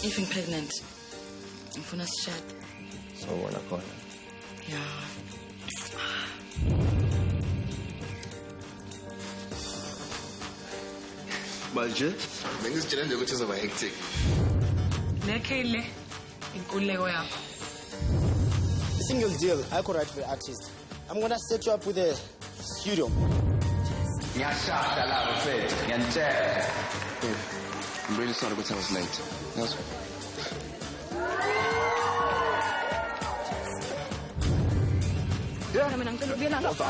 If I'm pregnant, ngifuna sishade. So wona khona. Yeah. Manje, bengizitshela nje ukuthi uzoba hectic. Lekhele inkululeko yakho. Single deal, I could write for the artist. I'm gonna set you up with a studio. Ngiyashada la bafethu, ngiyantshela. I'm really sorry ukuthi I was late. That's Yeah, mina ngicela ukubuyela lapha.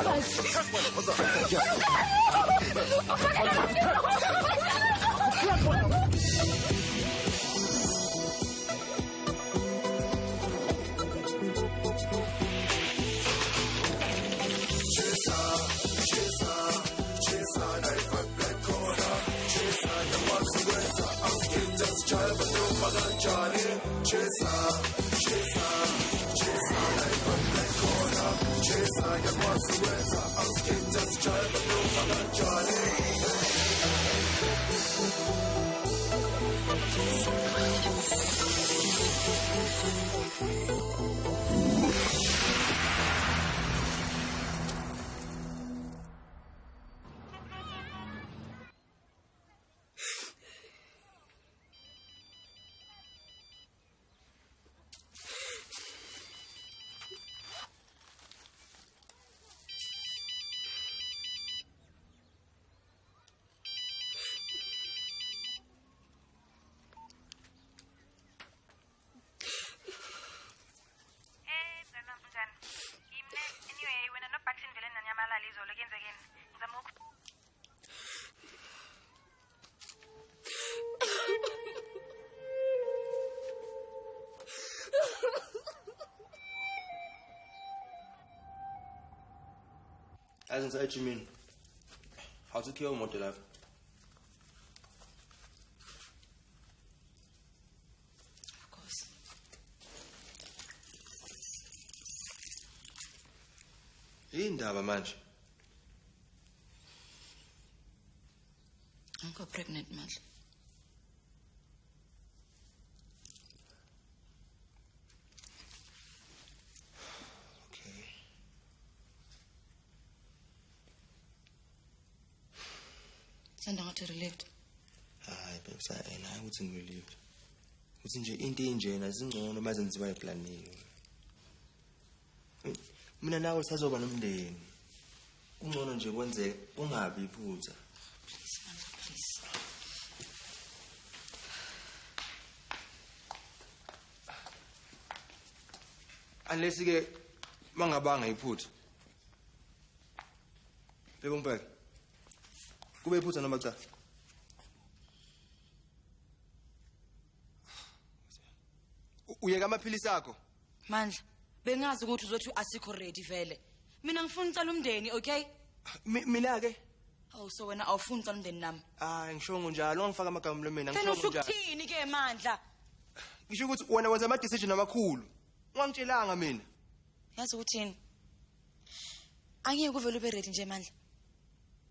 As in what you mean? How to kill more life? Of course. Indaba manje. I'm got pregnant, manje. Sanda ngathi relieved. Hayi babes, I wasn't relieved. Uthi nje into enjena zingcono mazenziwa eplaniwe. Mina nawe sazoba nomndeni. Ungcono nje kwenze ungabi iphutha. Please. Unless ke mangabanga iphutha. Yebo mpela. Kube iphutha noma cha? Uyeka amaphilisi akho? Mandla, bengazi ukuthi uzothi asikho ready vele. Mina ngifuna ucala umndeni, okay? Mina ke? Oh, so wena awufuni ucala umndeni nami? Hayi ngishongo njalo, ungifaka amagama emlomeni, Phela ngishongo njalo. usukuthini ke Mandla? Ngisho ukuthi wena wenza ama decision amakhulu. Ungangitshelanga mina. Yazi ukuthini? Angeke kuvele ube ready nje Mandla.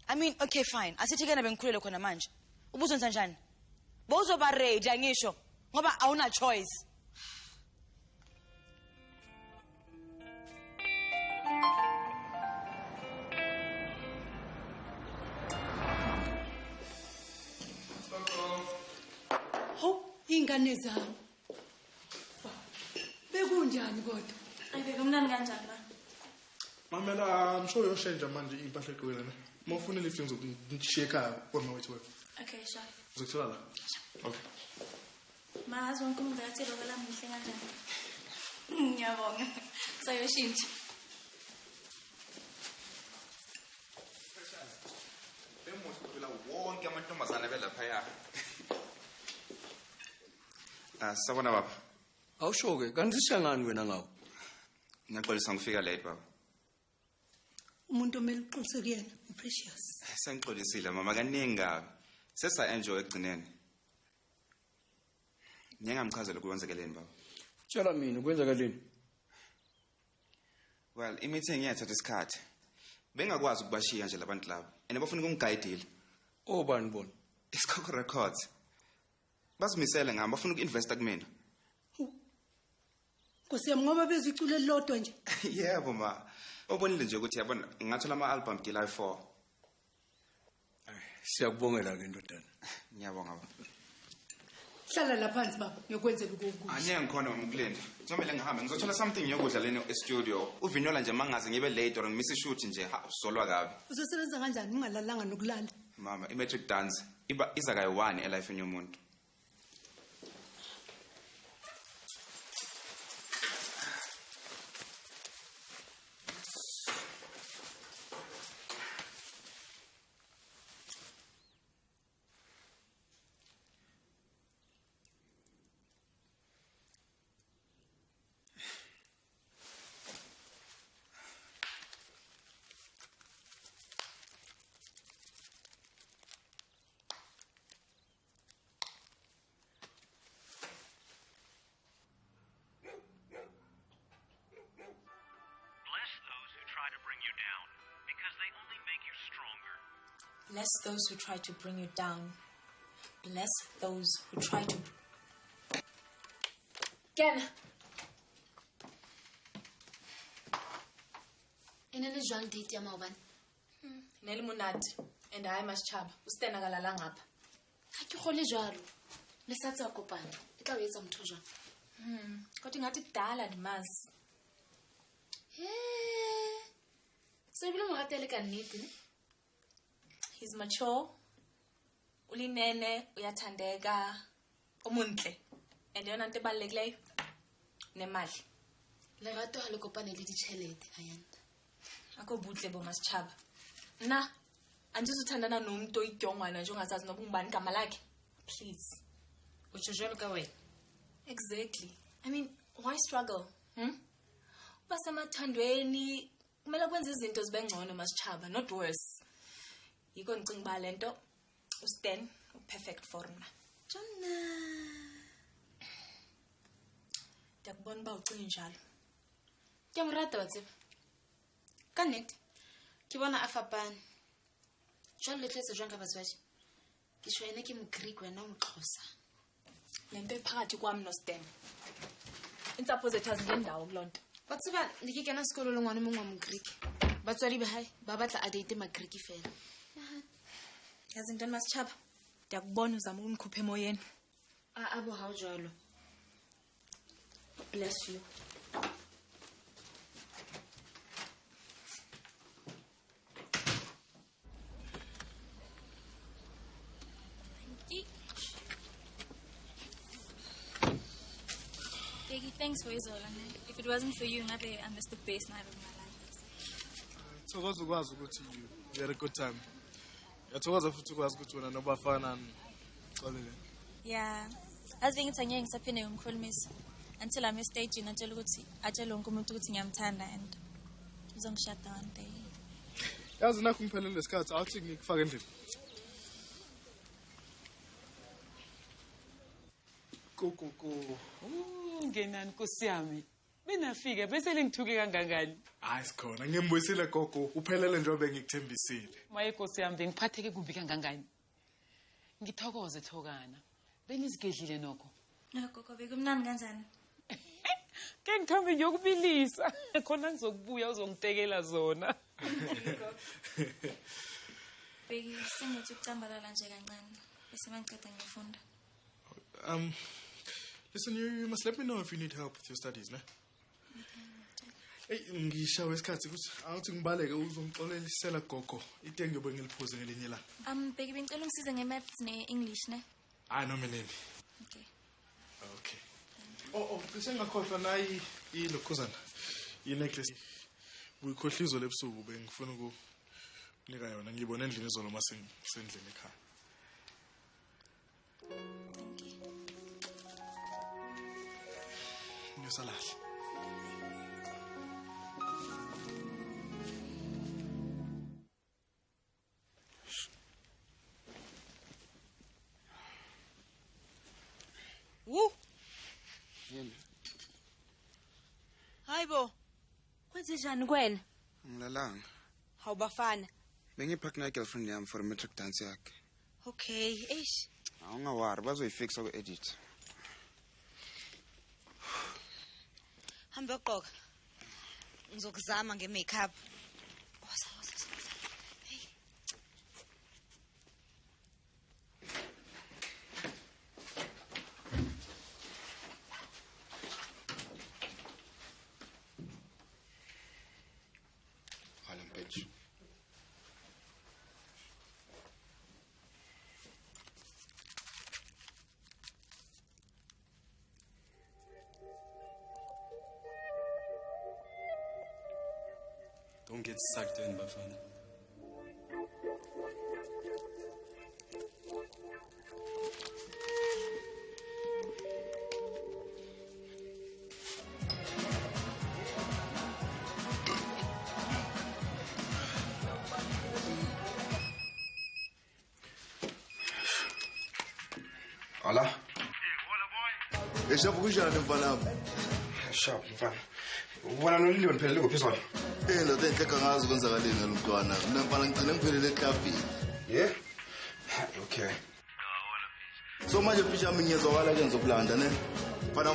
I mean, okay fine. Asithi ke na bengikhulele khona manje. Ubuzwenza kanjani? Bowuzoba ready angisho ngoba awuna choice. Ingane zami. Bekunjani kodwa? Ayibeke mnani kanjani la? Mamela, I'm sure uyoshenja manje impahla egqwele ne. Mawufuna lift ngizokudishiya ekhaya on my way to work. Okay, sure. Uzokuthola la. Okay. Mazi wonke umuntu akathelo kalami mihle kanjani. Ngiyabonga. Sayoshintsha. Bemuhle wonke amantombazana belapha ya. Sabona baba. Awusho-ke kanti sishangani wena ngawo? Ngiyaxolisa ngifika late baba. Umuntu omele uqolise kuyena uPrecious. Sengixolisile mama kaningi kabi. Sesa enjoy egcineni. Ngingamchazela ukwenzekeleni baba. Tshela mina kwenzakaleni? Well, i-meeting yethatha isikhathi. Bengakwazi ukubashiya nje labantu labo. And bafuna ukungigayidile. Obani bona? Isikhokho records. Bazimisele ngami bafuna uku-investa kumina. Nkosi yami ngoba bezicule lodwa nje. Yebo ma. Ubonile nje ukuthi yabona ngathola ama-album July 4. Siyakubongela ke ndodana. Ngiyabonga baba. Hlala la phansi baba ngiyokwenzela ukukho. Anye ngikhona umkulinda. Kuthomele ngihambe ngizothola something yokudla leni e-studio. Uvinyola nje mangaze ngibe late or ngimisa shoot nje uzolwa kabi. Uzosebenza kanjani ungalalanga nokulala? Mama, i-matric dance iza kayi-1 elife yomuntu. Bless those who try to bring you down. Bless those who try to... Ken! Inene jwang date ya maobane? Neli monate. And I must chaba. Uste nagalala ngapha. Ha ke gole jwalo. Le sa tsa kopana. E tla o etsa motho jwang? Kodwa ngathi kudala ndimazi. So bile mo ratele ka nnete ne? He's mature. Ulinene, uyathandeka, umuntle. And yona nto ebalulekileyo nemali. Lerato ha le kopane le ditjhelete ayanda. Akho buhle bo Masitshaba. Na, andizuthandana nomuntu oyidyongwana nje ongazazi noba ungubani igama lakhe. Please. Utsho jwalo ka wena? Exactly. I mean, why struggle? Uba semathandweni kumele kwenza izinto zibe ngcono Masitshaba, not worse. Yiko ndicinga uba le nto uStan perfect for mna. Jona. Ndiyakubona uba ucinga njalo. Ke mo rata wa tseba. Ka nnete ke bona a fapane. Jwale le tletse jwang ka batswadi? Ke tshwe ene ke mo Greek wena o moXhosa. Le nto ephakathi kwami noStan. Intsapho zethu azingendawo kuloo nto. Wa tseba ne ke kena sekolo le ngwana mongwe wa mo Greek. Batswadi ba hae ba batla a date ma Greek fela. Yazi ntoni Masitshaba? Ndiyakubona uzama ukungikhupha emoyeni. Abo ha jwalo. Bless you. Peggy, thanks for Izola. If it wasn't for you, ngabe I missed the best night of my life. Thokoza ukwazi ukuthi you had a good time. Yathokoza futhi ukwazi ukuthi wena nobafana xolile. Yeah. Azi ngithi angeke ngisaphinde ngimkhulumisa until I'm staging atshela ukuthi atshela wonke umuntu ukuthi ngiyamthanda and uzongishada one day. Yazi nakho ngiphelele lesikhathi awuthi ngikufaka endlini. Kuku. Ngenani Nkosi yami. Benafika bese lengithuke kangangani. Hayi sikhona ngiyembuyisile gogo uphelele njengoba ngikuthembisile. Maye Nkosi yami bengiphatheke kubi kangangani. Ngithokoze Thokana. Benizigedlile nokho. Gogo bekumnandi kanjani? Ke ngithambe ngiyokubilisa. Khona ngizokubuya uzongitekela zona. Beki singithi ucambalala nje kancane. Bese mangiceda ngifunda. Listen, you must let me know if you need help with your studies, ne? Hey, ngishawe isikhathi ukuthi awuthi ngibaleke uzongixolelisela gogo itenge yobe ngiliphuze ngelinye la. Beki bengicela ungisize nge-maths ne-English, ne? Hayi no Meleni. Okay. Oh, cishe ngakhohlwa nayi ilokhuzana. I-necklace. Uyikhohlizo lebusuku bengifuna ukunika yona ngiyibona endlini izolo masendlini ekhaya. Salad. Woo! Hayibo. Kwenze njani kwena? Ngilalanga. Hawubafana. Bengiphakna girlfriend yami for a matric dance yakhe. Okay, eish. Awungawari bazoyifixa ku-edit. Hambe uqoka. Ngizokuzama nge-makeup. Hey. Alampecho. Don't get sucked in, Bafana. Hola. Eshapu kunjani mfana? Sharp mfana. Ubona noliliwe niphelele kuphi sona? Ndoda enhleka ngazi kwenzakaleni ngalomntwana. Mina mfana ngicine ngiphelele eklabhini. Yeah? Okay. So manje physha yami ngiyezwakala ke ngizokulanda ne. Mfana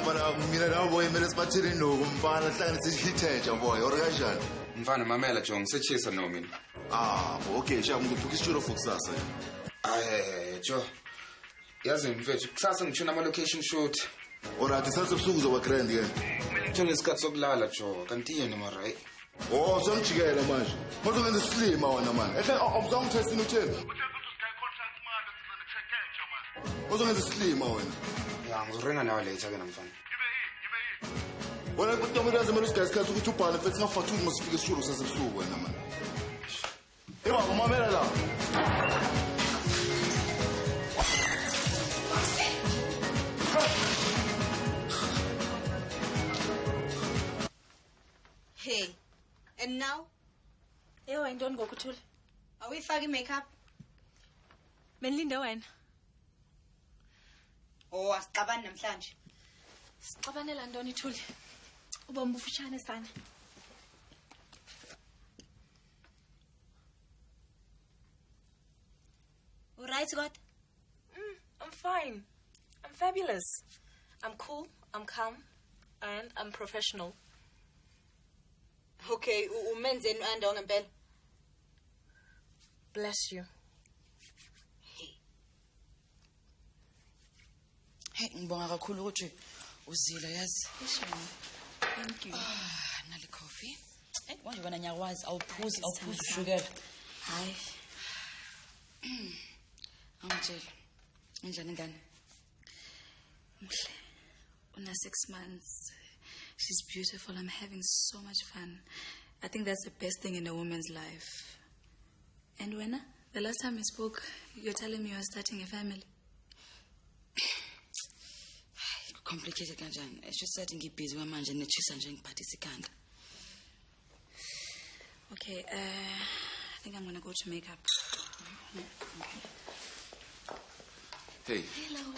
mina nawe boy kumele sibathele indoku mfana hlanganise ihithenja boy. Or kanjani? Mfana mamela Jong ngisechisa no mina. Okay, sha ngizobhuka isitudio for kusasa. Jo. Yazi mfethu kusasa ngishona ama location shoot. Alright, sasebusuku uzoba grand ke. Ngithole isikhathi sokulala Jo, kanti yini mara hey. Oh, sengijikela manje. Mozokwenza islima wena man. Ehle awuzange uthesini utheni? Mozokwenza islima wena. Ya ngizorenga nawe later ke namfana. Wena kutomela zemelo sigayisikhathi ukuthi ubhale mfethu singafathuki masifike isitudio sasebusuku wena man. Eba mamela la. Hey. And now? Eyo yintoni ngokuthula? Awuyifaki makeup? Benilinde wena. Oh, asixabani namhlanje. Sixabanela ntoni Thuli? Uba mbufutshane sana. Alright, God? I'm fine. I'm fabulous. I'm cool, I'm calm, and I'm professional. Okay, umenzeni anda ngempela? Bless you. Hey, ngibonga kakhulu ukuthi uzile yazi. Thank you. Nale coffee. Manje wena nyakwazi awuphuzi sugar. Hayi. Angitshela. Injani ngane? Mhle. Una 6 months. She's beautiful. I'm having so much fun. I think that's the best thing in a woman's life. And when the last time we spoke, you're telling me you're starting a family. Complicated kanjani. It's just that ngibusy manje nechisa nje ngiphathisa ikhanda. Okay, I think I'm going to go to makeup. Hey. Hello.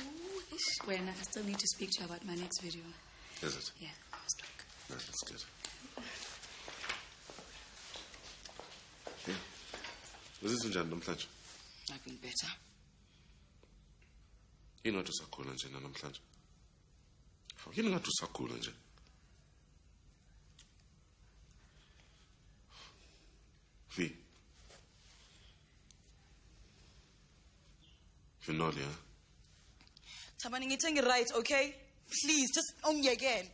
When I still need to speak to you about my next video. Is it? Yeah, let's talk. No, that's good. Hey. Was this njani namhlanje? I've been better. Yini wathi usakhula nje namhlanje? Yini ngathi usakhula nje? Vi. Finoli, huh? Thabani ngithe right, okay? Please, just own me again.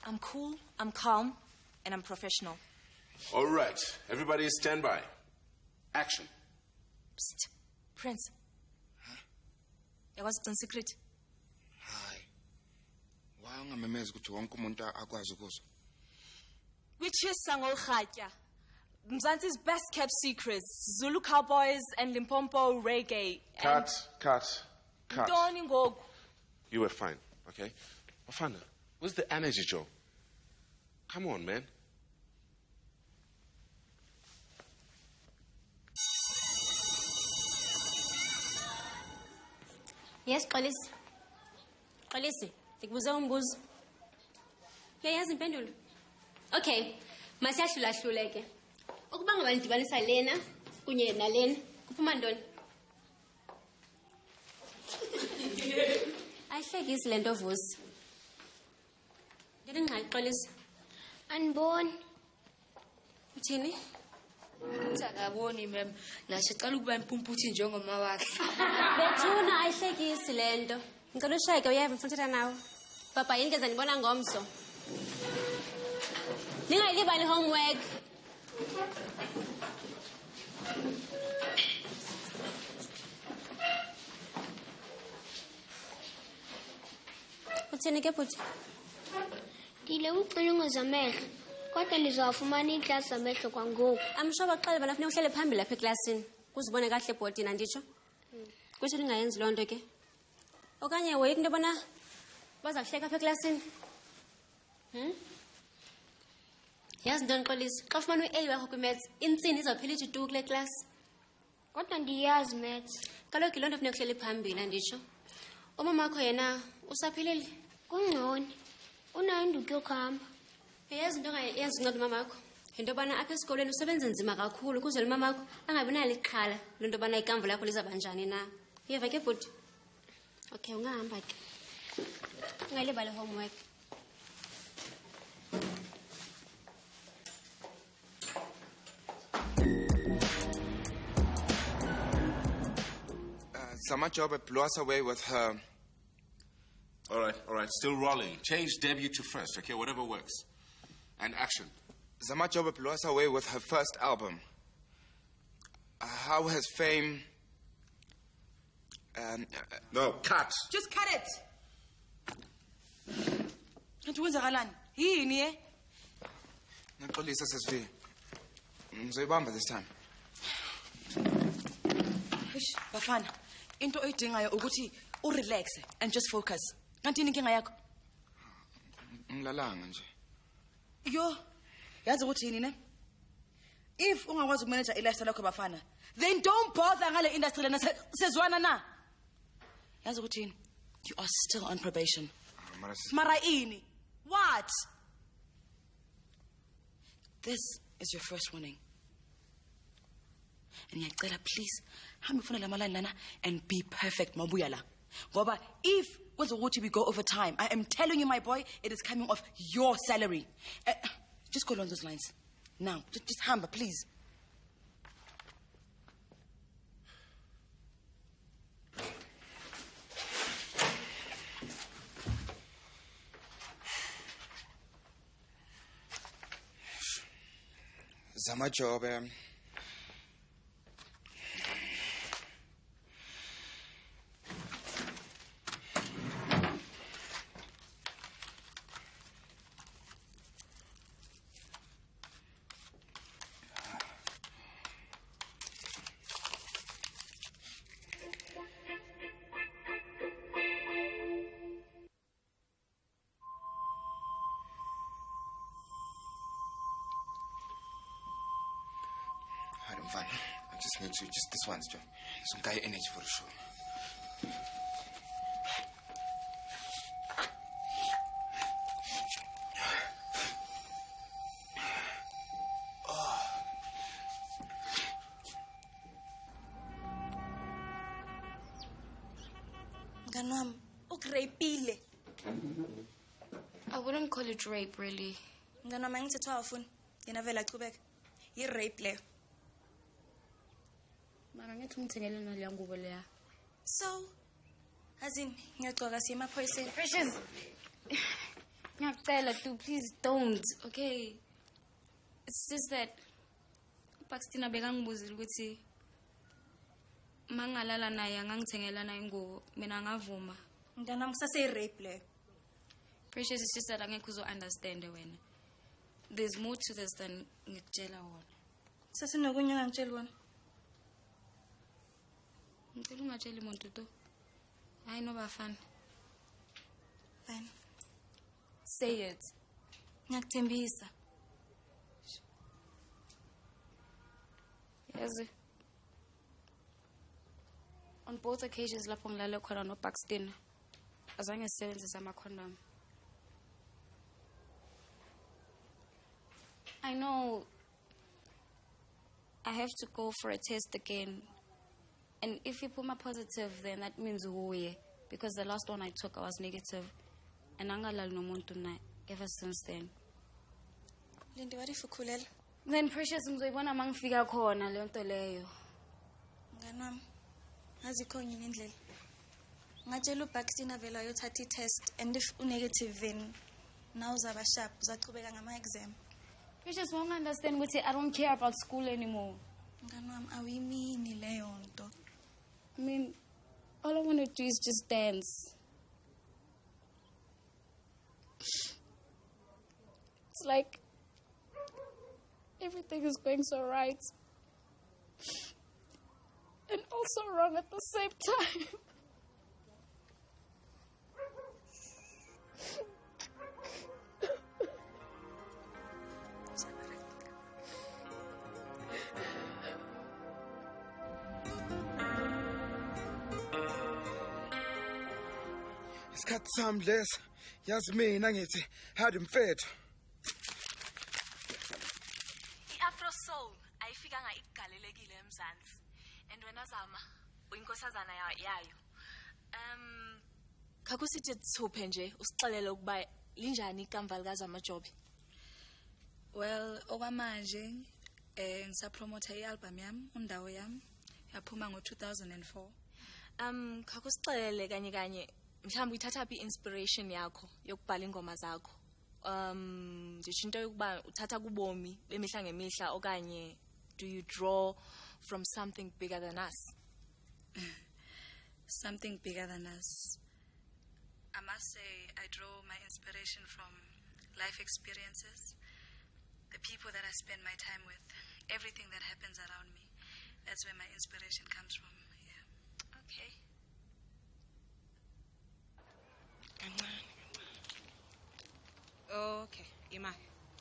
I'm cool, I'm calm, and I'm professional. All right, everybody stand by. Action. Psst. Prince. Yakwazi ugcina secret? Hayi. Why ungamemeza ukuthi wonke umuntu akwazi ukuzwa? Kwitshisa ngolrhatya. Mzansi's best kept secrets. Zulu Cowboys and Limpopo Reggae. Cut. Ntoni ngoku? You were fine, okay? Bafana, where's the energy, Joe? Come on, man. Yes, Xolisi. Xolisi, ndikubuze umbuzo. Uyayazi impendulo? Okay, masiyahlulahlule ke. Ukuba ngaba ndidibanisa lena kunye nalena kuphuma ntoni ayihlekisi lento Vusi ngene ngixolisa Aniboni. uthini Akaboni mem. Lashe cala ukuba impumputhi njengoma wakhe. bethuna ayihlekisi lento ngicela ushayeke uyeva mfundela nawe baba yini ngeza nibona ngomso ningayilibali homework uthini ke bhuti Dile ucilungo zamehlo. Kodwa nizawufumana iklasi zamehlo kwangoku. amsho baqale bana kufanele uhlele phambili lapha eklasini kuzibone kahle bhoti nanditsho kusho lingayenzi loo nto ke okanye woyika into bona baza kuhleka apha eklasini yazi ntoni Xolisa xa ufumana u-A wakho kwi-maths intsini izawuphela ithi tu kule klasi Kodwa ndiyazi maths. kaloku yiloo nto funeka uhlele phambili anditsho umama wakho yena usaphilile Kungcono. Unayo induku yokuhamba. yazi into ongayenza unceda umama wakho yinto yobana apha esikolweni usebenza nzima kakhulu ukuze lo mama wakho angabi nalo ixhala loo nto yobana ikamva lakho lizawuba njani na uyeva ke bhuti okay ungahamba ke ungayilibali homework Zamajoba blew us away with her. All right. Still rolling. Change debut to first, okay? Whatever works. And action. Zamajoba blew us away with her first album. How has fame... No, cut. Just cut it. Nti wenzakalani? Yini eh? Naxolisa sesivi. Ngizoyibamba this time. Eish, bafana. Into oyidingayo ukuthi urelax and just focus. Ngantini inkinga yakho? Ngilalanga nje. Yo, yazi ukuthi yini ne? If ungakwazi ukumanage ilifestyle yakho bafana, then don't bother ngale industry lena sezwana na. Yazi ukuthi yini? You are still on probation. Mara ini. What? This is your first warning. And ngiyacela please hambe ufuna lamalani lana and be perfect mabuya la. Ngoba if kwenza ukuthi we go over time, I am telling you my boy, it is coming off your salary. Just go along those lines. Now, just hamber please. Zamajoba. Fine. I just need to, just this once, Joe. Some guy energy for the show. Ganwam, ukurapile. I wouldn't call it rape, really. Ganwam angithethe awufuni. Yena vela achubeka. Yi-rape leyo. Mara ngithi ungithengele naleya ngubo leya. So, azini ngiyagcoka siye emaphoyiseni. Precious. Ngiyacela tu, please don't. Okay. It's just that uPaxtina bekangibuzile ukuthi mangalala naye angangithengela naye ingubo mina ngavuma. Mntanami kusase-rape leyo. Precious, it's just that angeke uzo-understand wena. There's more to this than ngikutshela wona. Sasinokunye ongangitsheli wona. Ngicela ungatsheli muntu to. Hayi no bafana. Fine. Say it. Ngiyakuthembisa. Yazi. On both occasions lapho ngilale khona noPaxton azange sisebenzise ama-condom. I know I have to go for a test again. And if you put my positive, then that means uye. Because the last one I took, I was negative. And angalali nomuntu na ever since then. Lindy, what if ukhulela? Then Precious ngizoyibona mangifika khona leyo nto leyo. Ngani wami, ngazikho ngenye indlela. Ngatshela uBaxton avela ayothatha i-test, and if u-negative then now uzaba sharp, uzaqhubeka ngama-exam. Precious won't understand ukuthi I don't care about school anymore. Ngani wami, awuyimini leyo nto. I mean, all I want to do is just dance. It's like everything is going so right and also wrong at the same time. Isikhathi sami lesa yazi mina ngithi hadi mfethu. I-Afro Soul ayifikanga ikugalelekile eMzansi. And wena Zama uyinkosazana yayo. Khakusithi thuphe nje usixelele ukuba linjani ikamva likaZama Jobe. Well, okwamanje ngisapromote i-album yami, undawo yami, yaphuma ngo-2004. Khakusixelele kanye mhlawumbe uyithatha phi inspiration yakho yokubhala ingoma zakho. Ngisho into yokuba uthatha kubomi bemihla ngemihla okanye do you draw from something bigger than us? Something bigger than us. I must say I draw my inspiration from life experiences, the people that I spend my time with, everything that happens around me. That's where my inspiration comes from. Yeah. Okay. Okay, Ima.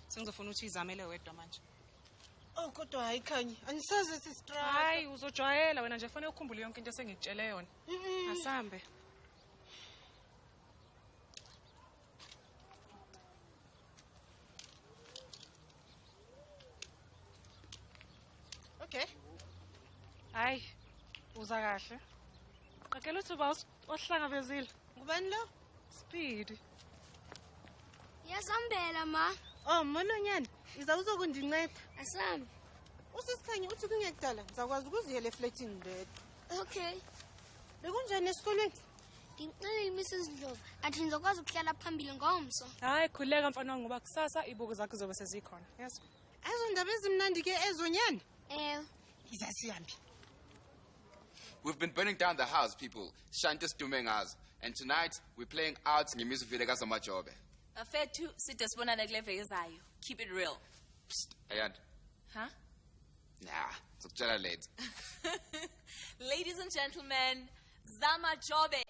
Sengizofuna ukuthi izamele wedwa manje. Oh kodwa hayi Khanyi, anisaze sistruggle. Hayi, uzojwayela wena nje fanele ukukhumbule yonke into esengikutshele yona. Asambe. Okay. Hayi, uza kahle. Akela uthi ba ohlangabezile. Ngubani lo? Speed. Yazambela ma. Oh mononyana, uzokundinceda. Asambe. Usisikhanye uthi kungekudala, ngizakwazi ukuziyela eflatini ndedwa. Okay. Bekunjani esikoleni? Ngicela Mrs Ndlovu, athi ngizokwazi ukuhlala phambili ngomso. Hayi, khuleka mfana wami ngoba kusasa ibuku zakho zobe sezikhona. Yes. Azondaba ezimnandi ke ezonyana? Izasihambi. We've been burning down the house, people. Shanti Stumengas. And tonight, we're playing out in the music video kaZama Jobe. Afethu side sibonana kule veki ezayo. Keep it real. Psst, Ayand. Huh? Nah, ngizokutshela late. Ladies and gentlemen, Zama Jobe.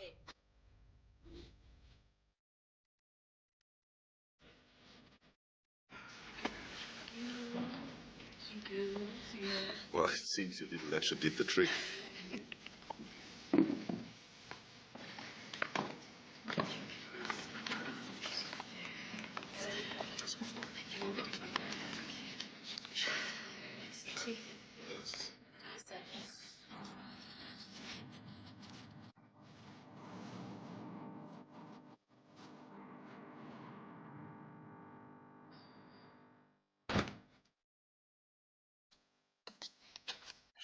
Well, it seems your little lecture did the trick.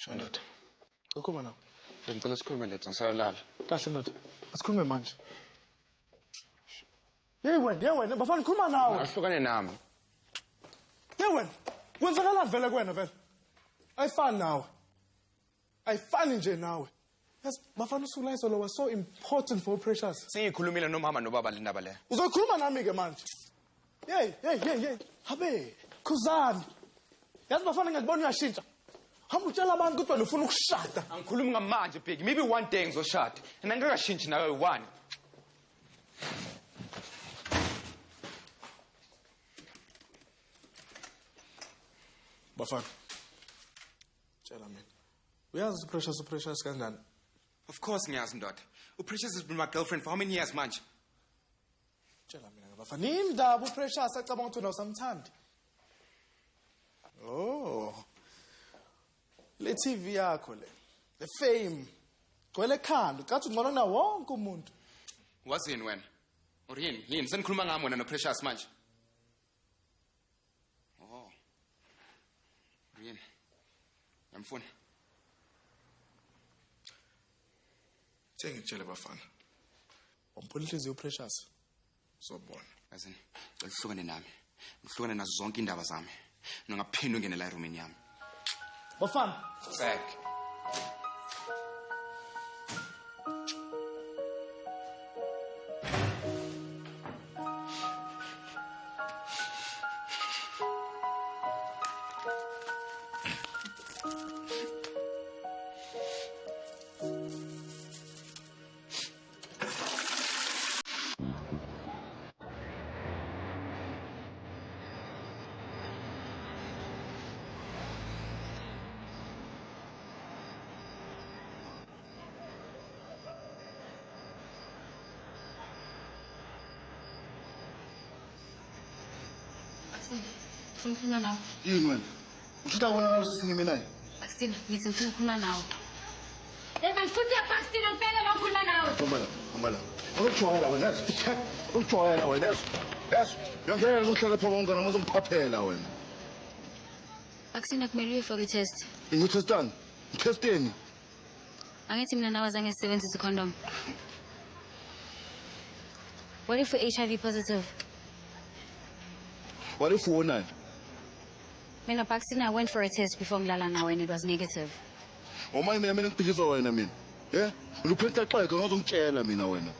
Shonda. Ukhuluma nawe. Ngicela sikhulume lethu ngisayolala. Kahle ndoda. Asikhulume manje. Wena, bafana khuluma nawe. Ahlukane nami. Wena. Kwenzakalani vele kuwena vele? Ayifani nawe. Ayifani nje nawe. Yes, bafana uSulayiso lo was so important for Precious. Sengikhulumile nomama nobaba le ndaba le. Uzokhuluma nami ke manje. Hey. Habe, khuzani. Yazi bafana ngiyakubona uyashintsha. Hamba utshela abantu ukuthi wena ufuna ukushada. Angikhulumi ngamanje big. Maybe one day ngizoshada. And angikashintshi nawe one. Bafana. Tshela mina. Uyazi uPrecious kanjani? Of course ngiyazi ndoda. uPrecious has been my girlfriend for how many years manje? Tshela mina bafana. Indaba uPrecious acabanga ukuthi wena usamthanda. Oh. Uyazi uPrecious kanjani? Of course ngiyazi ndoda. uPrecious has been my girlfriend for how many years manje? Tshela mina bafana. Indaba uPrecious acabanga ukuthi wena usamthanda. Oh. Uyazi uPrecious kanjani? Of course ngiyazi uPrecious kanjani? Le TV yakho le. The fame. Gcwele ekhanda, ucathi ungcono na wonke umuntu. Wazini wena? Yini senikhuluma ngami wena noPrecious manje? Oh. Yini? Yamfuna. Ngitshele bafana. Wamphola inhliziyo uPrecious. Sobona. Azini, uhlukane nami. Uhlukane nazo zonke indaba zami. Nongaphinde ungene la roomini yami. Bafana. Back. Ngifuna nawe. Yini wena? Ushita wena ngasingimi naye? Baxtina, ngithi ngifuna ukukhuluma nawe. Yena futhi Baxtina phela bakhuluma nawe. Hamba la. Ukuchwayela wena. Ukuchwayela wena. Yes. Ngiyangena ukuhlala pha bonke noma uzongiphaphela wena. Baxtina kumele uyofaka i-test. Ngitestani? Testeni. Angithi mina nawe azange sisebenzise condom. What if we're HIV positive? What if wona? Mina Baxtina, I went for a test before ngilala nawe and it was negative. Uma mina ngibhikisa wena mina. Yeah? Ngiphethe xhego ngazongitshela mina wena.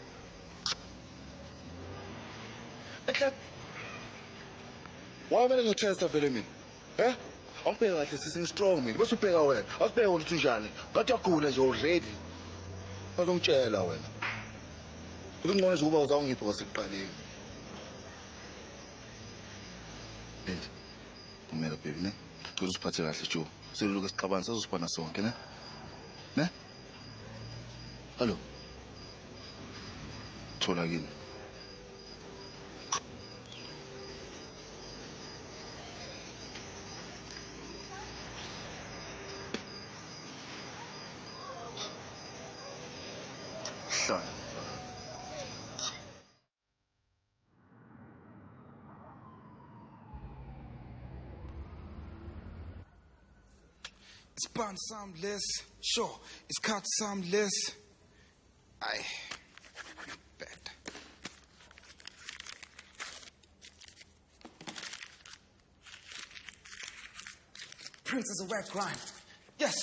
Why mina ngitesta vele mina? Eh? Awubheka kahle sisi strong mina. Bese ubheka wena. Asibheke ukuthi unjani. Ngathi yagula nje already. Ngazongitshela wena. Ukungcono nje kuba uzawungipha kwasekuqaleni. Kumele baby ne? Kuze usiphathe kahle Joe. Seluluka sixabana sazosibona sonke ne? Ne? Hallo. Thola kini. Hlala. It's bound some less. Sure, it's cut some less. Aye. Bad. Prince is a wet grind. Yes,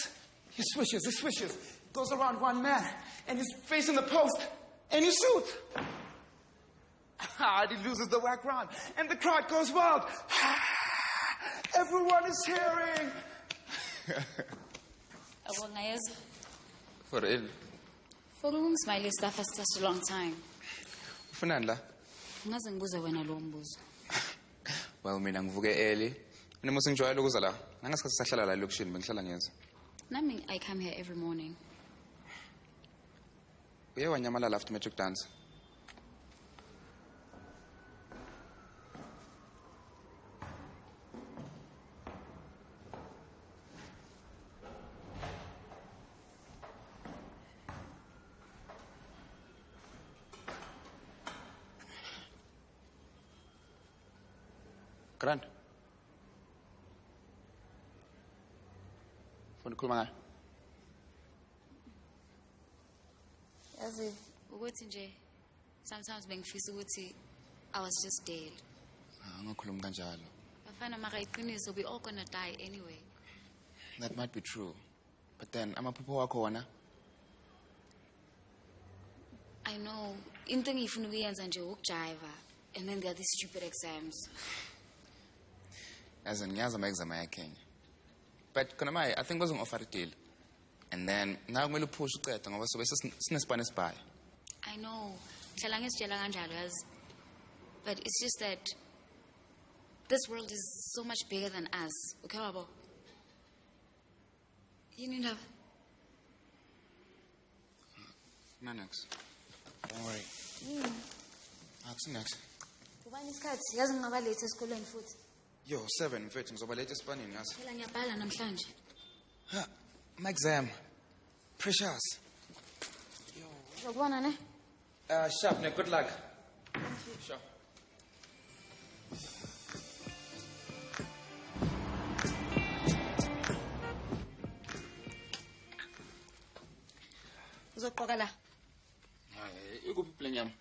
he swishes. Goes around one man, and he's facing the post, and you shoot. And he loses the whack round, and the crowd goes wild. Everyone is cheering. For real. For ukungismile stuff for such a long time. Ufunani la? Ngaze ngibuze wena lo mbuzo. Well mina ngivuke early. Noma sengijwayele ukuza la. Nangasikhathi sahlala la elokushini bengihlala ngenza. Nami I come here every morning. Uye wanyamalala after matric dance. Grant. Funa ukukhuluma ngayo. Yazi ukuthi nje sometimes bengifisa ukuthi I was just dead. Angakhulumi kanjalo. Bafana maka iqiniso we all gonna die anyway. That might be true. But then amaphupho wakho wona. I know into engifuna ukuyenza nje ukujiva and then there are these stupid exams. As in ngiyazi ama-exam ayaKenya. But khona maye I think bazongi-offer deal. And then now kumele uphushe uqeda ngoba sobe sinesipane esibhayo. I know. Ngihlala ngisitshela kanjalo yazi. But it's just that this world is so much bigger than us. Okay, baba? Yini ndaba? Nanex. Don't worry. Akusinex. Ubani isikhathi yazi ngingaba late esikoleni futhi. Yo, 7 mfethu ngizoba late esipanini yazi. Phela ngiyabhala namhlanje. Ha, My exam. Precious. Uzokubona ne? Sharp, ne? Good luck. Sure. Uzoqoka la. Hayi, ikuphi plan yami?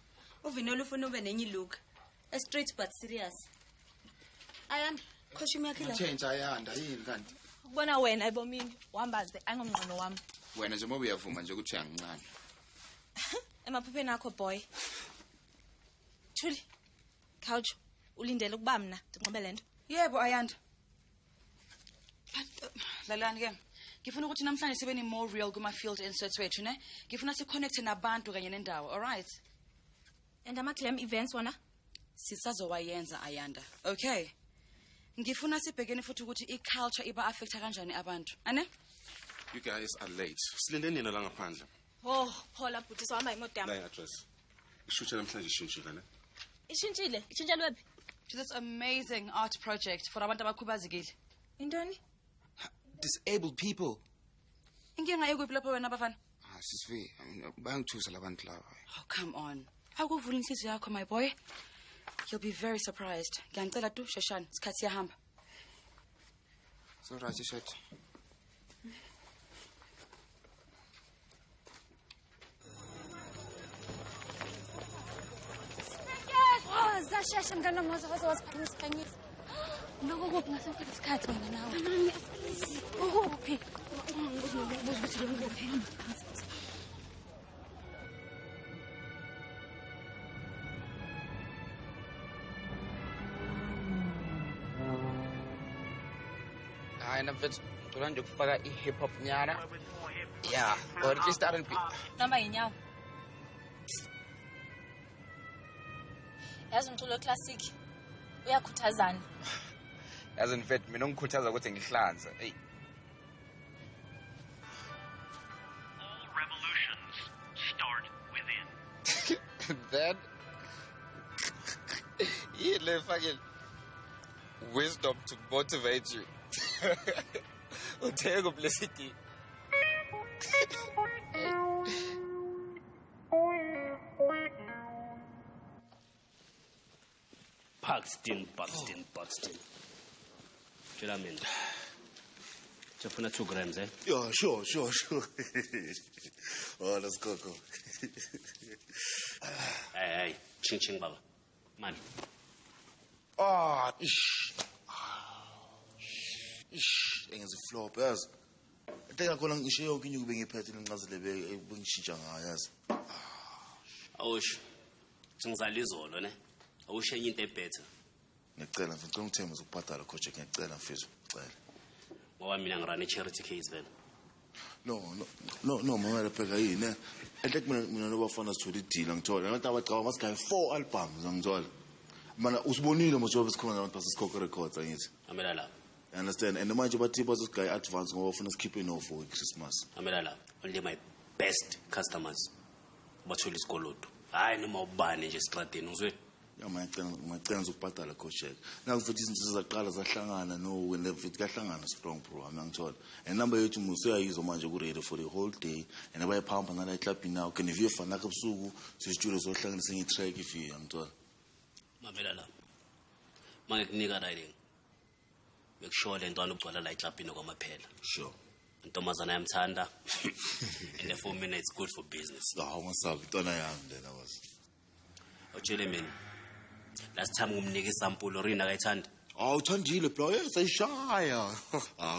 Uvinolo ufuna ube nenye look. A straight but serious. Ayanda, khoshimi yakhe la. Change ayanda yini kanti? Ukubona wena ebomini uhambaze angomnqono wami. Wena nje mobe uyavuma nje ukuthi uyangincane. Emaphupheni akho boy. Thuli. Couch ulindele ukuba mina ndinqobe lento. Yebo Ayanda. Lalani ke. Ngifuna ukuthi namhlanje sibe ni more real kuma field inserts wethu, ne? Ngifuna si connect nabantu kanye nendawo, all right? And ama claim events wona sisazowayenza Ayanda. Okay. Ngifuna sibhekene futhi ukuthi iculture iba affecta kanjani abantu. Ane? You guys are late. Silinde nina la ngaphandle. Oh, Paula bhuti sawama imodama. La address. Ishuthe namhlanje ishintshile ne? Ishintshile? Ishintshile wephi? To this amazing art project for abantu abakhubazekile. Intoni? Disabled people. Inkinga ekuphi lapho wena bafana? Sisifike. Bayangithusa labantu laba. Oh, come on. Akuvula inhliziyo yakho my boy. You'll be very surprised. Ngiyacela tu Shoshana, isikhathi siyahamba. So right, shot. Oh, zashesha mngani wami waziphangisa. Lokho kuphi ngasemva isikhathi wena nawe? Ukuphi? Ngibuza ukuthi lo ngikuphi. Hayi nafethu ngicela nje ukufaka i-hip hop nyana. Yeah, or at least R&B. Namba yinyawo. Yazi umculo classic uyakhuthazana. Yazi mfethu mina ngikhuthaza ukuthi ngihlanze. Hey. All revolutions start within. Then yile fucking wisdom to motivate you. Uthe kublesiki. Paxton. Tshela mina. Jafuna 2 grams, eh? Yeah, sure. Oh, let's go. Hey, ching baba. Mani. Ah, ish. Engiziflop yazi. Eteka khona ngisho yonke inyuku bengiphethe incazelo bengishintsha ngayo yazi. Awusho. Singizala izolo ne. Awushenye into ebetter. Ngicela mfethu ngicela ukuthemba uzokubhadala coach ngiyacela mfethu ngicela. Ngoba mina ngirane charity case vele. No mama lepheka yini. Enhle mina nobafana sithola ideal ngithola. Ngathi abacaba masigaye 4 albums ngithola. Mana usibonile manje besikhona abantu basikhokha records angithi. Amela la. You understand? And manje bathi bazosigaya advance ngoba ufuna sikhiphe no for Christmas. Amela la. Only my best customers. Bathola isikolodo. Hayi noma ubani nje estradeni uzwe. Ya ngicela ukubhadala coach. Naku futhi izinto zaqala zahlangana no when futhi kahlangana strong bro ngithola. And number yethu museyayizwa manje ku radio for the whole day and abayiphampa nala club now can you fana ka busuku sisitulo sohlanganisa ngi track if ngithola. Mamela la. Mangikunika riding. Make sure le ntwana ugcwala la eclubini kwamaphela. Sure. Ntombazana yamthanda. In the 4 minutes good for business. Hawu masabi ntwana yami lena was. Utshele mina. Last time ngumnika isample orina akayithanda. Uthandile bro. Yes ayishaya.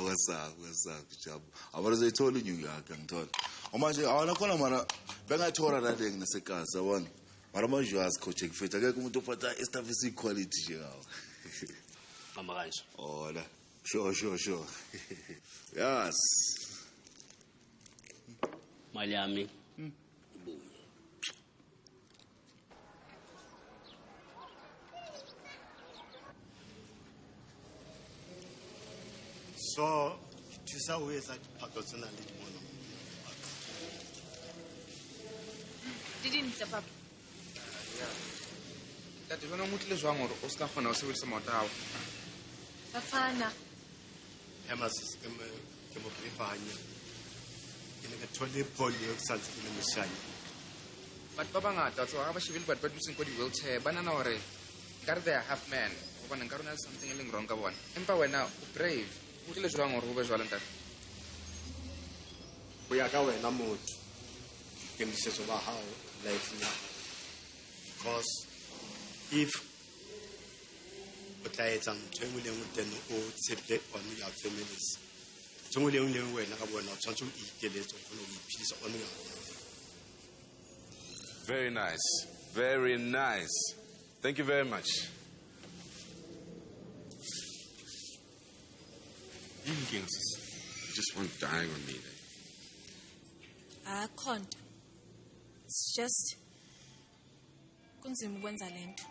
What's up Jabu. Abaze ithole inyuku yakhe ngithola. Manje awona khona mara bengathola la le nginesekazi yabona. Mara manje uyazi coach ngifetha akekho umuntu ophatha stuff isi quality nje ngawo. Mama kanje. Oh la. Sure. Yes. Mali yami. So, thusa o etsa diphato tsena le mono. Didn't step up. Tati bona motho le jwang hore o ska kgona ho sebedisa maoto a hao. Bafana. Emas ke mo prefanya. ke ne ka thole polio ke sa tsebile moshane. But ba bangata so ha ba shebile batho ba duseng ko di-wheelchair ba nana hore nkare they are half man gobane nkare na le something e leng wrong ka bona empa wena o brave o tlile jwang gore o be jwalo ntate Go ya ka wena motho ke mseso ba hao life na. Because if o tla etsa ntho e nngwe le nngwe teng o tshepe on your families. Ntho e nngwe le nngwe wena ka bona o tshwanetse o ikeletsa o kgone go iphedisa on your family. Very nice. Very nice. Thank you very much. You just want dying on me then. I can't. It's just kunzima ukwenza lento.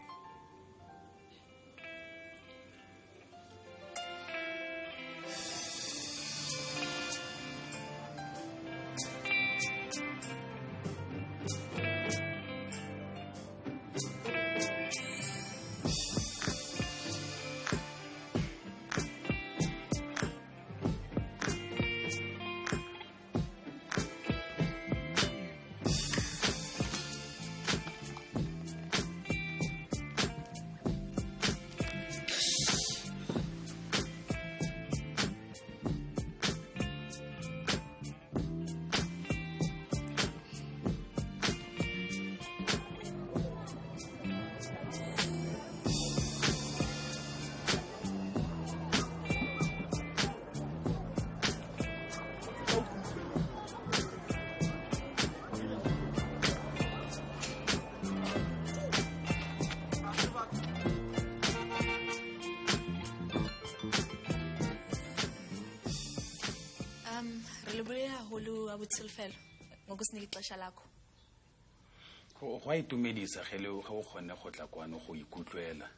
Holo abutselfelo ngokusinika ixesha lakho. Go a itumedisa gele ga o kgonne go tla kwano go ikutlwela.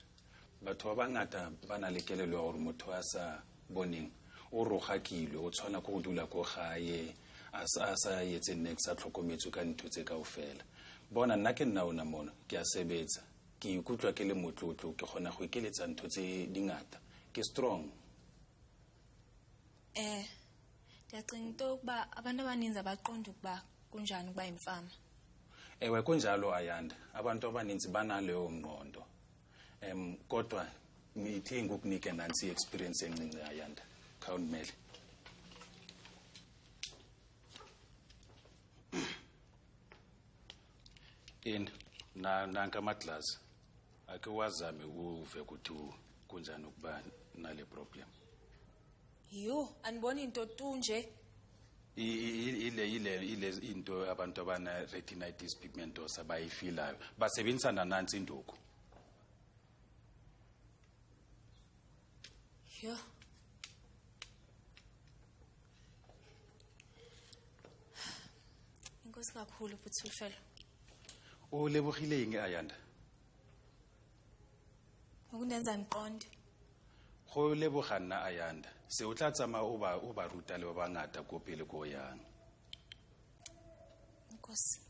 Batho ba bangata ba na le kelelo ya gore motho a sa boneng o rogakilwe o tshwana go dula go gae a sa yetse next a tlhokometse ka ntho tse kaofela. Bona nna ke nna ona mona ke a sebetsa ke ikutlwa ke le motlotlo ke gona go ikeletsa ntho tse dingata ke strong. Ndiyacinga into ukuba abantu abaninzi abaqonda ukuba kunjani ukuba imfama. Ewe kunjalo Ayanda abantu abaninzi banaleyo ngqondo. Kodwa ngithi ngokunike nansi experience encinci Ayanda. Khawumele. Nanka amaglass ake wazame uve ukuthi kunjani ukuba nale problem. Yo, anibona into tu nje. Ile into abantu abana retinitis pigmentosa bayifilayo basebenzisana nansi induku. Yo. Inkosi kakhulu Buthulfelo. Ulebogile inge Ayanda. Ukundenza ngiqonde. Go lebogana Ayanda. Se o tla tsama o ba ruta le ba bangata go pele go yang. Inkosi.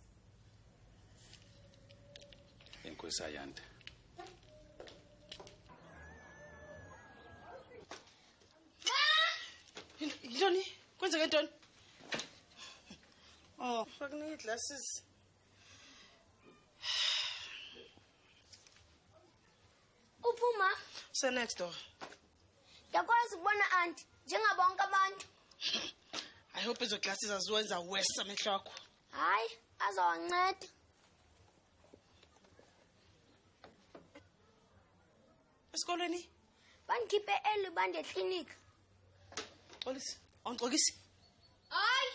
Inkosi Ayanda. Yintoni? Kwenzeke ntoni? Oh, fakunika glasses. Uphuma? So next door. Yakwazi ukubona auntie njengabonke abantu. I hope ezo glasses aziwenza worse amehlo akho. Hayi, azawanceda. Esikolweni? Bangikhiphe early bande clinic. Xolisi, awungixokisi? Hayi.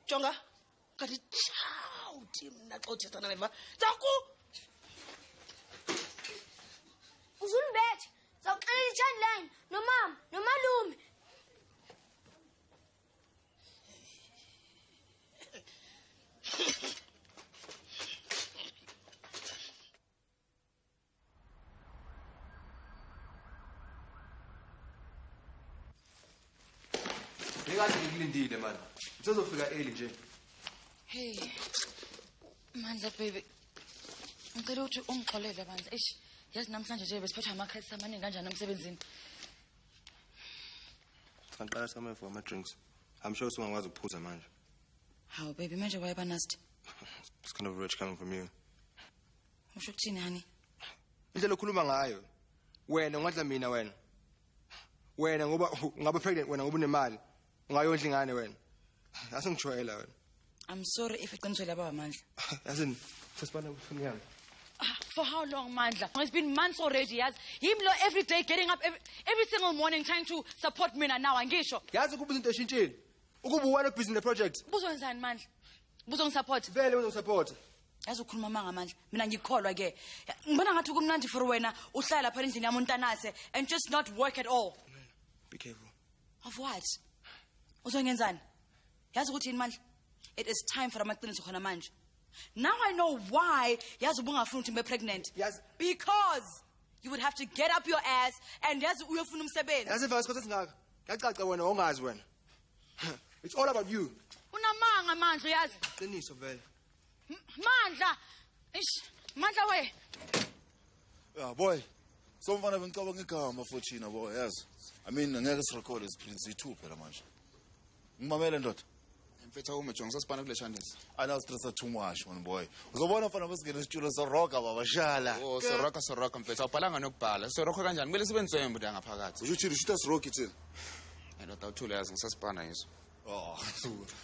Jonga. Ngathi chaw mna xa uthetha naleva. Taku. Uzulibethe. Zawuxelela iChandline nomama nomalume. Ngikade ngikulindile man. Usezofika early nje. Hey. Mandla baby. Ngicela ukuthi ungixolele bandla. Eish, yazi namhlanje nje besiphatha amakhathi amaningi kanjani emsebenzini. Sanqala sama for ama drinks. I'm sure usungakwazi ukuphuza manje. How, baby, manje why nasty? It's kind of rich coming from you. Usho kuthini, honey? Indlela okhuluma ngayo. Wena ungadla mina wena. Wena ngoba ngabe pregnant wena ngoba unemali. Ungayondla ingane wena. Asingijwayela wena. I'm sorry if iqiniso laba amandla. Yazi sesibana ufuni yami. For how long, Mandla? It's been months already, yes. Him lo every day getting up every single morning trying to support me now angisho. Yazi kuba izinto eshintshile. Ukuba wena busy ne project. Buzonzani Mandla? Buzongisupport. Vele uzongisupport. Yazi ukhuluma manga Mandla. Mina ngikholwa ke. Ngibona ngathi kumnandi for wena uhlala lapha endlini yami uNtanase and just not work at all. Be careful. Of what? Uzongenzani? Yazi ukuthi Mandla? It is time for amaqiniso khona manje. Now I know why yazi ubungafuni ukuthi mbe pregnant. Yes. Because you would have to get up your ass and yazi uyofuna umsebenzi. Yazi vase kodwa singaka. Yacaca wena ongazi wena. It's all about you. Unamanga Mandla yazi. Qiniso vele. Mandla. Ish, Mandla we. Yeah, boy. So mfana ngicabanga igama futhi na boy, yazi. I mean ngeke sirecord is Prince 2 phela manje. Ngimamele ndoda. Mfethu umejonga sasibana kule Shandles. Ana stressa too much man boy. Uzobona mfana basingena isitulo sorocka baba shala. Oh, sorocka mfethu awubhalanga nokubhala. Sorocka kanjani? Kumele sibe nsembu la ngaphakathi. Usho uthi shoot us rocky thina. Ndoda uthule yazi ngisasibana yizo. Oh,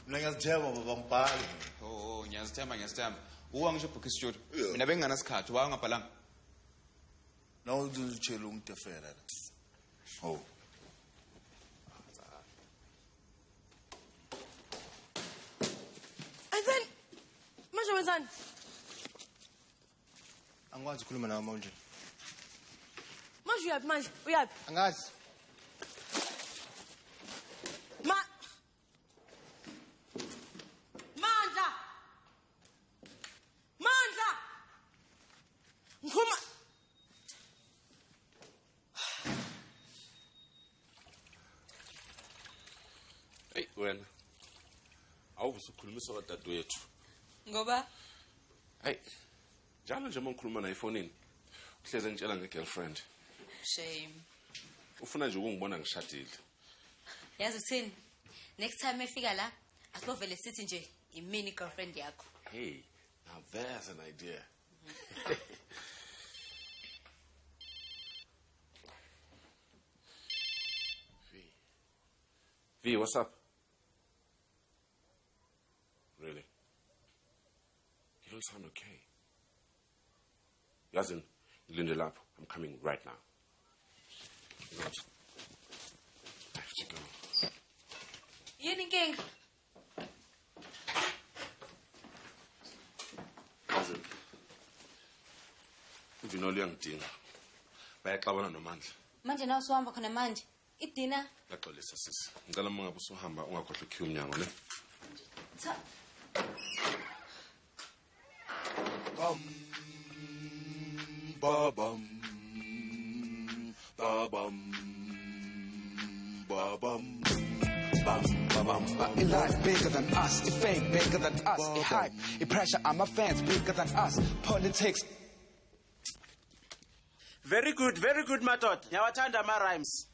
mina ngiyazithemba baba ngibhale. Oh, ngiyazithemba. Uwa ngisho book studio. Mina bengingana sikhathi, wa ngabhalanga. Nawu uzutshela ungitefela la. Oh. And then manje wenzani? Angikwazi ukukhuluma nawe manje. Manje uyaphi manje? Uyaphi? Angazi. Mandla! Ngikhuluma. Hey wena. Awuvusukhulumisa kadadewethu. Ngoba Hey. Njalo nje mangikhuluma naye efonini. Uhleze ngitshela ngegirlfriend. shame. Ufuna nje ukungibona ngishadile. Yazi uthini? Next time efika la, asibovele sithi nje imini girlfriend yakho. Hey, now there's an idea. V, what's up? Really? You don't sound okay. Yazin, Linda Lap, I'm coming right now. You know what? I have to go. Yini inkinga? Yazin, uVinoli uyangidinga. Bayaxabana noMandla. Manje nawe usuhamba khona manje. Idina. Yaxolisa sisi. Ngicela uma ngabe usuhamba ungakhohlwa ukhiya umnyango ne? Babam, babam, babam, A life bigger than us, a fame bigger than us, a hype, a pressure on my fans bigger than us, politics. Very good, Matot. Ngiyawathanda ama-rhymes.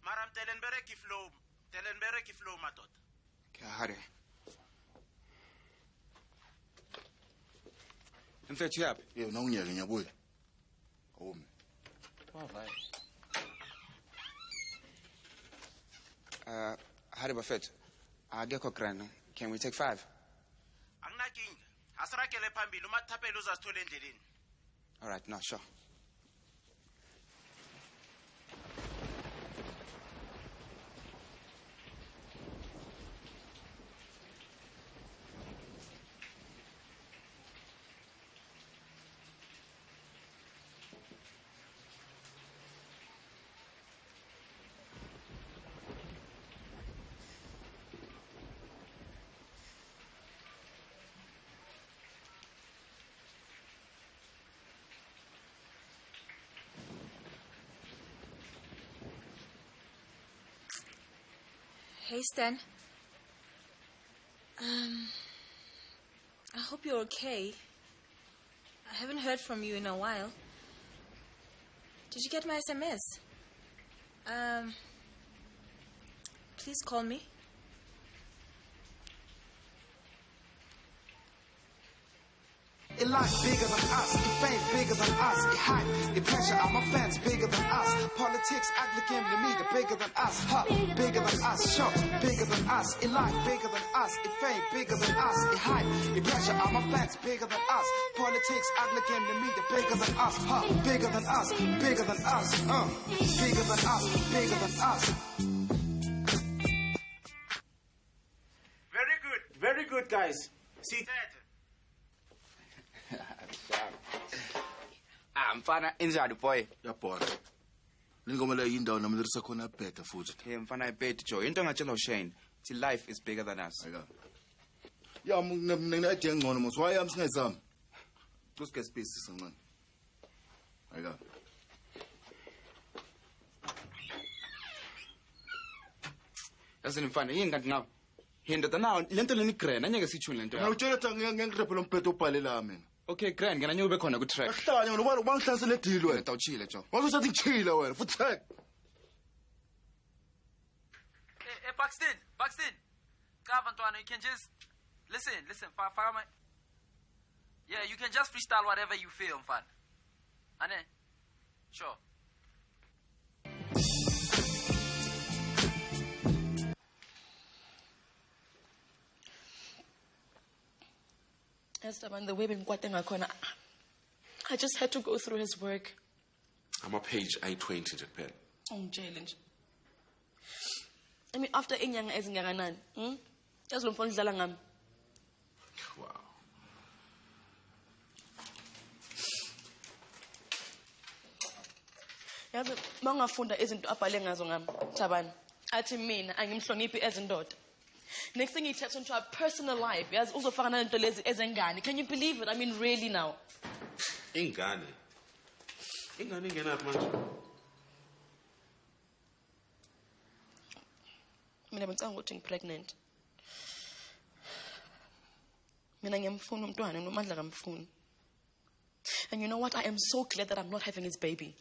Mara mtelenbereki flow, Matot. Kehare. Mfethu yapi? Yebo nawunyeke ngiyabuya. Awumi. Hari bafethu. Akekho grand. Can we take 5? Anginakinga. Asiragele phambili umathapeli uzasithola endleleni. All right, no, sure. Hey, Stan. I hope you're okay. I haven't heard from you in a while. Did you get my SMS? Please call me. It life bigger than us, it fame bigger than us, it hype, it pressure, I'm a fans bigger than us. Politics, ugly game to me, the bigger than us, huh? Bigger than us, show, bigger than us, it life bigger than us, it fame bigger than us, it hype, it pressure, I'm a fans bigger than us. Politics, ugly game to me, the bigger than us, huh? Bigger than us, bigger than us, bigger than us, bigger than us. Very good, guys. See mfana injani boy? Yabona. Lingoma le yindawo nami lerisa khona better futhi. Hey mfana ibet Joe. Into ngatshela uShane. Thi life is bigger than us. Ya mina idea ngcono mos. Why am singezami? Just get space sancane. Ayika. Yasini mfana yini kanti ngawe? Hinda nawo lento leni grand anyeke sithule lento yakho. Ngawutshela ukuthi ngengirephe lo mbhedo ubhalela mina. Okay grand ngena ube khona ku track. Ahlanya ngoba ubangihlasele deal wena. Utawuchile Joe. Wazothi ngichila wena futhi track. Hey Buxton. Cover Antoine, you can just listen, fire my. Yeah, you can just freestyle whatever you feel, fun. Ane? Sure. Esteban, the way I just had to go through his work. I'm on page 820, Japan. Oh, Jalen. I mean, after inyanga ezingakanani, yazi lo mfana udlala ngami. Wow. Yazi mangafunda izinto abhale ngazo ngami, Thabani. Athi mina angimhloniphi ezindoda. Next thing he taps into our personal life. Yazi uzofaka nalento lezi ezengane. Can you believe it? I mean, really now. Ingane ingenaphi manje? Mina bengicanga ukuthi ngipregnant. Mina ngiyamfuna umntwana noMandla kamfuni. And you know what? I am so glad that I'm not having his baby.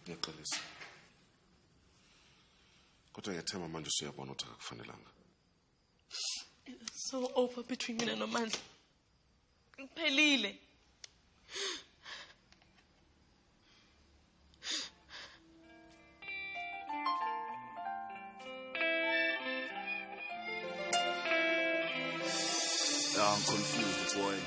Ngiyaxolisa. Kodwa ngiyathemba manje usuyabona ukuthi akufanelanga. It's so over between mina noMandla. Ngiphelile. I'm confused, boy.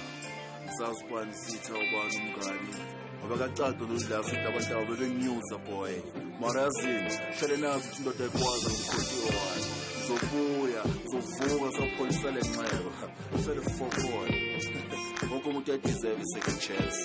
Ngisazibani sitha ubani umngani. Ngoba kaqaqo lodla futhi abantu abebenyuza boy. Mara yazini, hlele nazi ukuthi indoda ekwazi ukukhotiwa wayo. Zobuya, zovuka sopholisa lenxeba. Fele for boy. Wonke umuntu uyadeserve second chance.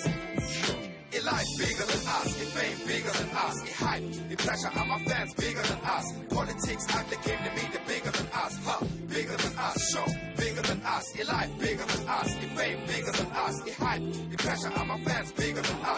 It life bigger than us, it fame bigger than us, it hype, it pressure, I'm a fans bigger than us. Politics, ugly game to me, the bigger than us, huh? Bigger than us, show, bigger than us, it life bigger than us, it fame bigger than us, it hype, it pressure, I'm a fans bigger than us.